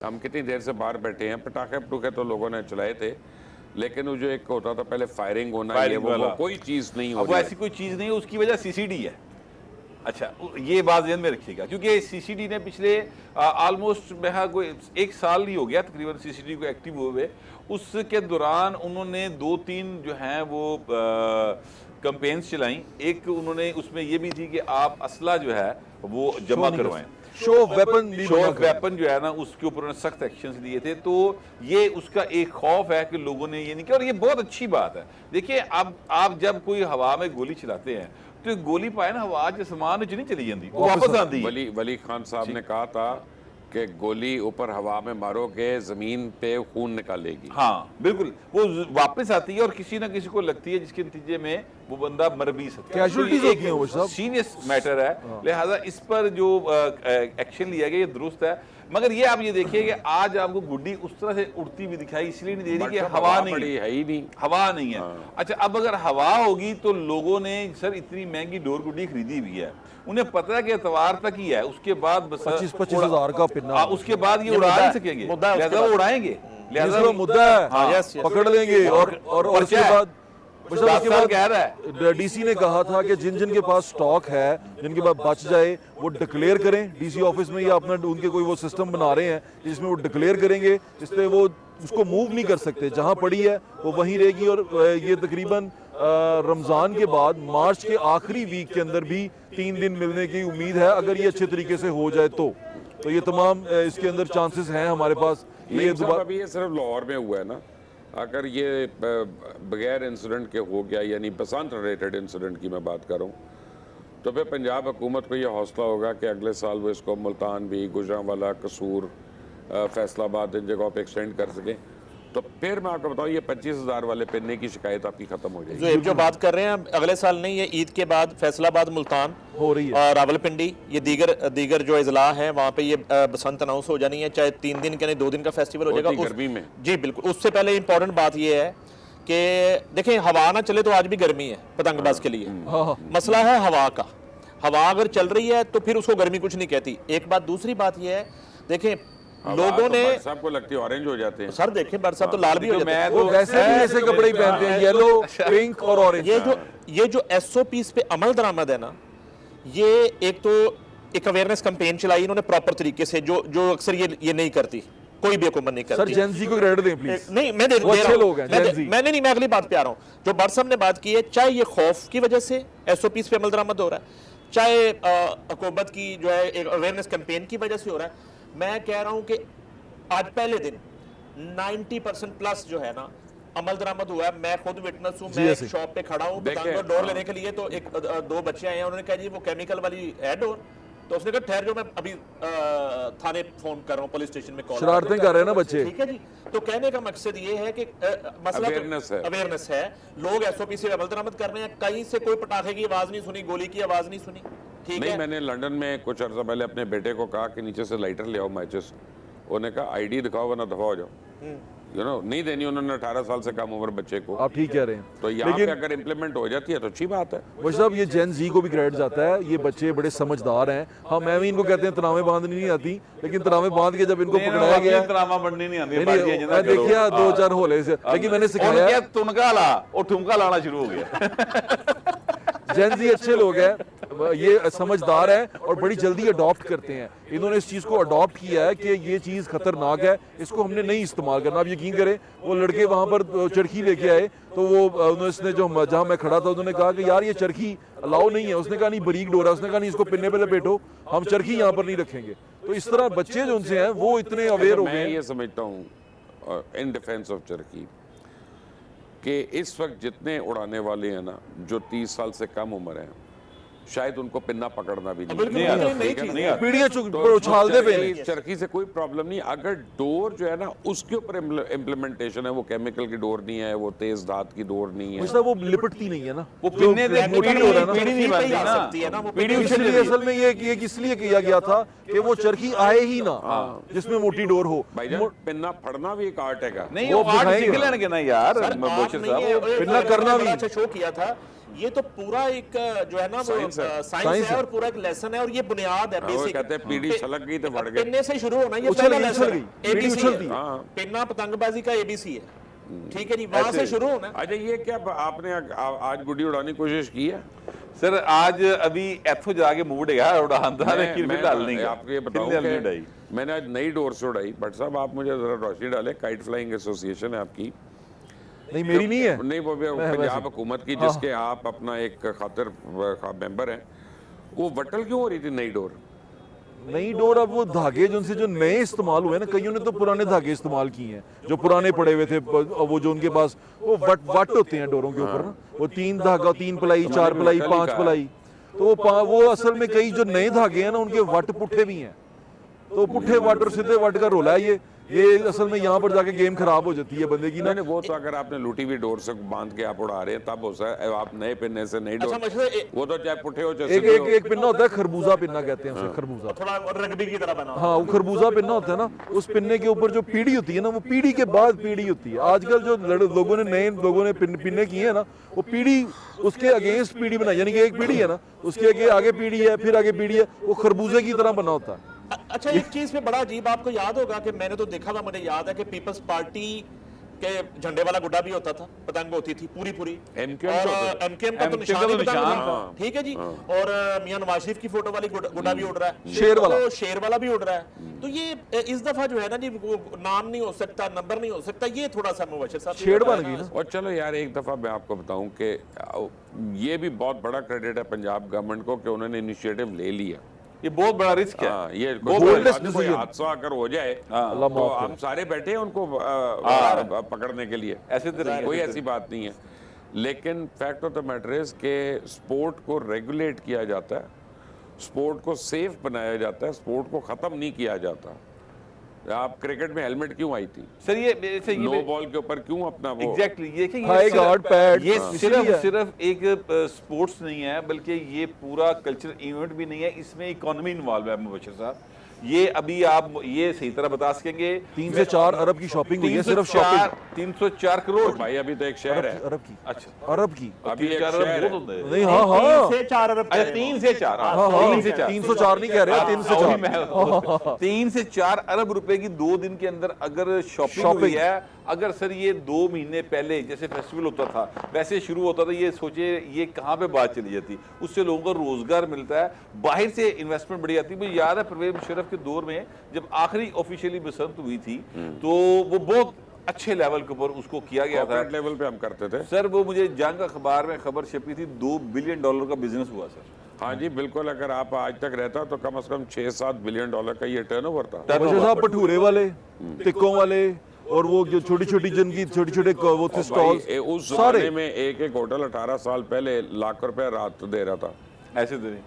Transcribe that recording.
हम कितनी देर से बाहर बैठे हैं, पटाखे पटूखे तो लोगों ने चलाए थे, लेकिन वो जो एक होता था पहले फायरिंग होना, ये वो कोई चीज नहीं हो अब वो रही ऐसी कोई चीज नहीं है, उसकी वजह सीसीडी है। अच्छा, ये बात ध्यान में रखिएगा, क्योंकि सीसीडी ने पिछले ऑलमोस्ट कोई 1 साल ही हो गया तकरीबन सीसीडी को एक्टिव हुए। उसके दौरान उन्होंने 2-3 जो हैं वो कैंपेन्स चलाई। एक उन्होंने उसमें ये भी थी कि आप असला जो है वो जमा करवाएं, शो ऑफ वेपन जो है ना उसके ऊपर उन्होंने सख्त एक्शंस लिए थे। तो ये उसका एक खौफ है कि लोगों ने ये नहीं किया, और ये बहुत अच्छी बात है। देखिए, अब आप जब कोई हवा में गोली चलाते हैं तो गोली पाए ना हवा के समान नहीं चली जाती, वो वापस आती है। वली खान साहब ने कहा था कि गोली ऊपर हवा में मारोगे जमीन पे खून निकालेगी। हाँ बिल्कुल, वो वापस आती है और किसी ना किसी को लगती है, जिसके नतीजे में वो बंदा मर भी सकता है। कैजुअल्टीज होती हैं वो सब। सीरियस मैटर है, लिहाजा इस पर जो एक्शन लिया गया ये दुरुस्त है। मगर ये आप ये देखिए कि आज आपको गुड्डी उस तरह से उड़ती हुई दिखाई इसलिए नहीं दे रही कि हवा नहीं है ही नहीं, हवा नहीं है। अच्छा, अब अगर हवा होगी तो लोगों ने सर इतनी महंगी डोर गुड्डी खरीदी हुई है, उन्हें पता है कि एतवार तक ही है, उसके बाद 25-25 हजार का पिन्ना, उसके बाद ये उड़ा नहीं सकेंगे, लिहाजा वो उड़ाएंगे। लिहाजा मुद्दा है, पकड़ लेंगे। और उसके बाद कह रहा है डीसी ने कहा था कि जिन जिन के पास स्टॉक है, जिनके पास बच जाए, वो डिक्लेयर करें डीसी ऑफिस में, या अपना उनके कोई वो सिस्टम बना रहे हैं जिसमें वो डिक्लेयर करेंगे, इसलिए वो उसको मूव नहीं कर सकते, जहां पड़ी है वो वहीं रहेगी। और ये तकरीबन रमजान के बाद मार्च के आखिरी वीक के अंदर भी 3 दिन मिलने की उम्मीद है, अगर ये अच्छे तरीके से हो जाए तो ये तमाम इसके अंदर चांसेस हैं हमारे पास। ये अभी ये सिर्फ लाहौर में हुआ है ना, अगर ये बगैर इंसिडेंट के हो गया, यानी बसंत रिलेटेड इंसिडेंट की मैं बात कर रहा हूँ, तो फिर पंजाब हुकूमत को ये हौसला होगा कि अगले साल वो इसको मुल्तान भी, गुजरांवाला, कसूर, फैसलाबाद, इन जगहों पे एक्सटेंड कर सकें, तो फिर मैं आपको बताऊं ये 25,000 वाले पिन्ने की शिकायत आपकी खत्म हो जाएगी। जो बात कर रहे हैं अगले साल नहीं, ये ईद के बाद फैसलाबाद, मुल्तान हो रही है, और रावलपिंडी, ये दीगर जो इजला है वहाँ पे ये बसंत अनाउंस हो जानी है, चाहे 3 दिन के नहीं 2 दिन का फेस्टिवल हो जाएगा गर्मी में। जी बिल्कुल। उससे पहले इंपॉर्टेंट बात ये है कि देखें, हवा ना चले तो आज भी गर्मी है पतंगबाज के लिए। मसला है हवा का, हवा अगर चल रही है तो फिर उसको गर्मी कुछ नहीं कहती। एक बात, दूसरी बात ये है, देखें लोगों ने सबको लगती है ऑरेंज हो जाते हैं सर, देखें बरसात तो लाल भी हो जाते हैं, वो वैसे भी ऐसे कपड़े ही पहनते हैं, येलो, पिंक और ऑरेंज। ये जो एसओपीस पे अमल दरामद है ना, ये एक तो एक अवेयरनेस कैंपेन चलाई इन्होंने प्रॉपर तरीके से, जो अक्सर ये नहीं करती, कोई भी हुकूमत नहीं करती। सर जेनजी को क्रेडिट दें प्लीज। नहीं, मैं दे रहा हूं, मैंने अगली बात पे आ रहा हूं। जो बट साहब ने बात की है, चाहे ये खौफ की वजह से एसओपीस पे अमल दरामद हो रहा है, चाहे हुकूमत की जो है एक अवेयरनेस कैंपेन की वजह से हो रहा है, मैं कह रहा हूं कि आज पहले दिन 90% प्लस जो है ना अमल दरामद हुआ है। मैं खुद विटनेस हूं, मैं शॉप पे खड़ा हूं पतंग डोर लेने के लिए, तो एक 2 बच्चे आए हैं, उन्होंने कहा जी वो केमिकल वाली है डोर, तो उसने कहा ठहर जो मैं अभी थाने फोन कर रहा हूं, पुलिस स्टेशन में कॉल, शरारतें कर रहे हैं ना बच्चे। ठीक है जी। तो कहने का मकसद ये है कि मसला अवेयरनेस है, लोग एसओपी से अमल दरामद कर रहे हैं, कहीं से कोई पटाखे की आवाज नहीं सुनी, गोली की आवाज नहीं सुनी। ठीक है, मैंने लंदन में कुछ अर्सा पहले अपने बेटे को कहा कि नीचे से लाइटर ले आओ, मैचेस, उन्होंने कहा आईडी दिखाओ वरना दफा हो जाओ। नहीं देनी उन्होंने 18 साल से कम उम्र बच्चे को। आप ठीक कह रहे हैं, तो यहाँ पे अगर इम्प्लीमेंट हो जाती है तो अच्छी बात है। वो साहब ये जेन जी को भी क्रेडिट जाता है, ये बच्चे बड़े समझदार हैं। हाँ, मैं भी इनको कहते हैं तनावे बांधनी नहीं आती, लेकिन तनावे बांध के जब इनको पकड़ाया गया, तनावा बढ़नी नहीं आती, मैं देखिए 2-4 होले से, लेकिन मैंने सिखाया तुनका ला और ठुमका लाना शुरू हो गया। जेन जी अच्छे लोग हैं, ये समझदार है और बड़ी जल्दी अडॉप्ट करते हैं। इन्होंने इस चीज़ को अडॉप्ट किया है कि ये चीज़ खतरनाक है, इसको हमने नहीं इस्तेमाल करना। आप यकीन करें, वो लड़के वहाँ पर चरखी लेके आए तो वो इसने जो जहाँ मैं खड़ा था उन्होंने कहा कि यार ये चरखी अलाउ नहीं है। उसने कहा नहीं, बारीक डोरा। उसने कहा नहीं, इसको पिन्ने पे लपेटो, हम चरखी यहाँ पर नहीं रखेंगे। तो इस तरह बच्चे जो उनसे हैं वो इतने अवेयर हो गए। मैं ये समझता हूँ इन डिफेंस ऑफ चरखी कि इस वक्त जितने उड़ाने वाले हैं ना, जो 30 साल से कम उम्र हैं, शायद उनको पिन्ना पकड़ना भी नहीं, पीढ़ियां उछालते पे चरखी से कोई प्रॉब्लम नहीं। अगर डोर जो है ना उसके ऊपर इम्प्लीमेंटेशन है, वो केमिकल की डोर नहीं है, वो तेज धात की डोर नहीं है, वो लिपटती नहीं है ना, वो पिन्ने इसलिए असल में ये इसलिए किया गया था कि वो चरखी आए ही ना जिसमें मोटी डोर हो। पिन्ना फड़ना भी एक आर्ट है। नहीं, वो आर्ट सीख लेंगे ना यार, पिन्ना करना भी। अच्छा शो किया था ये तो पूरा एक जो है ना वो Science है। साइंस है और पूरा एक लेसन है और ये बुनियाद है वो बेसिक। कहते हैं पीढ़ी छलक गई तो बढ़ गए। पिन्ने से शुरू होना, ये उछल पहला गई, लेसन उछल है, गई, पीढ़ी ABC उछलती है। है। हाँ। पिन्ना पतंगबाजी का ABC है, ठीक है जी, वहां से शुरू होना है। अच्छा, ये क्या आपने आज गुड्डी उड़ाने की कोशिश की है? सर आज अभी एथो जाके मूड है उड़ान था, लेकिन मैं फिलहाल नहीं आपको ये बताऊं कि मैंने आज नई डोर से उड़ाई। बट साहब आप मुझे जरा रोशनी डालें, काइट फ्लाइंग एसोसिएशन है आपकी? नहीं मेरी नहीं है, नहीं, वो पंजाब हुकूमत की, जिसके आप अपना एक खातिर मेंबर हैं। वो वटल क्यों हो रही थी नई डोर? नई डोर अब वो धागे जिनसे जो नए इस्तेमाल हुए ना, कईयों ने तो पुराने धागे इस्तेमाल किए हैं जो पुराने पड़े हुए थे। वो जो उनके पास वो वट होते हैं डोरों के ऊपर ना, वो 3 धागा, 3 पलाई, 4 पलाई, 5 पलाई, तो वो असल में कई जो नए धागे हैं ना उनके वट पुट्ठे भी हैं। तो पुट्ठे वट और सीधे वट का रोला है ये असल में यहाँ पर जाके गेम खराब हो जाती है बंदे की ना। नहीं, वो तो अगर आपने लूटी हुई डोर से बांध के आप उड़ा रहे हैं तब हो सकता है। आप नए पिन्ने से नई डोर, वो तो चाहे पुट्ठे हो चाहे सीधे हो। एक पिन्ना होता है, खरबूजा पिन्ना कहते हैं उसे, खरबूजा, थोड़ा रग्बी की तरह बना। हाँ, वो खरबूजा पिन्ना होता है ना, उस पिन्ने के ऊपर जो पीढ़ी होती है ना, वो पीढ़ी के बाद पीढ़ी होती है। आजकल जो नए लोगों ने पिन्ने किए हैं ना, वो पीढ़ी उसके अगेंस्ट पीढ़ी बनाई, यानी कि एक पीढ़ी है ना, उसके आगे पीढ़ी है, फिर आगे पीढ़ी है, वो खरबूजे की तरह बना होता है। अच्छा, एक चीज पे बड़ा अजीब, आपको याद होगा कि मैंने तो देखा था, मुझे याद है कि पीपल्स पार्टी के झंडे वाला गुड्डा भी होता था, पतंग होती थी पूरी पूरी, MKM और का होता था। MKM का तो MKM निशान का ही तो पतंग निशान था, हाँ। ठीक है जी। और मियां नवाज शरीफ की फोटो वाली गुड्डा भी उड़ रहा है, शेर वाला। तो शेर वाला भी उड़ रहा है। तो ये इस दफा जो है ना जी, वो नाम नहीं हो सकता, नंबर नहीं हो सकता, ये थोड़ा सा मुबशर साहब शेर बन गई ना। और चलो यार, एक दफ़ा मैं आपको बताऊं कि ये भी बहुत बड़ा क्रेडिट है पंजाब गवर्नमेंट को कि उन्होंने इनिशिएटिव ले लिया। ये बहुत बड़ा रिस्क है। हाँ, ये boldest कोई decision। हादसा अगर हो जाए अल्लाह तो माफ हम सारे बैठे हैं उनको पकड़ने के लिए, ऐसे तो नहीं, कोई ऐसे तो ऐसी बात नहीं है। लेकिन fact of the matter is के स्पोर्ट को रेगुलेट किया जाता है, स्पोर्ट को सेफ बनाया जाता है, स्पोर्ट को ख़त्म नहीं किया जाता। आप क्रिकेट में हेलमेट क्यों आई थी? सर ये नो बॉल के ऊपर क्यों अपना वो एग्जैक्टली ये कि हाई गार्ड पैड, ये इसीलिए सिर्फ एक स्पोर्ट्स नहीं है, बल्कि ये पूरा कल्चर इवेंट भी नहीं है, इसमें इकोनॉमी इन्वॉल्व है। मुबशर साहब, ये अभी आप ये सही तरह बता सकेंगे, 3 से 4 अरब की शॉपिंग हुई है, सिर्फ शॉपिंग 304 करोड़। भाई अभी तो एक शहर है, अरब की, अच्छा, अरब की, अभी एक 3-4 शहर अरब है। बहुत होते हैं। नहीं, हाँ हाँ, 3 से 4 अरब, अच्छा 3 से 4, हाँ हाँ, 3 से 4, 304 नहीं कह रहे, 3 से 4। 3 से 4 अरब रुपए की 2 दिन के अंदर अगर शॉपिंग हुई है। अगर सर ये 2 महीने पहले जैसे फेस्टिवल होता था वैसे शुरू होता था, ये सोचे ये कहाँ पे बात चली जाती, उससे लोगों को रोजगार मिलता है, बाहर से इन्वेस्टमेंट बढ़ी जाती है। मुझे याद है परवेज मुशर्रफ के दौर में जब आखिरी ऑफिशियली बसंत हुई थी तो वो बहुत अच्छे लेवल के ऊपर उसको किया गया था, कॉर्पोरेट लेवल पे हम करते थे। सर वो मुझे जंग अखबार में खबर छपी थी, $2 बिलियन का बिजनेस हुआ सर। हाँ जी बिल्कुल, अगर आप आज तक रहता तो कम से कम $6-7 बिलियन का ये टर्नओवर था। वैसे साहब भटूरे वाले, टिक्कों वाले, और वो जो छोटी छोटी जिनकी छोटी छोटे वो थे स्टॉल्स, उस सारे जमाने में एक होटल 18 साल पहले लाख रुपए रात दे रहा था। ऐसे तो नहीं।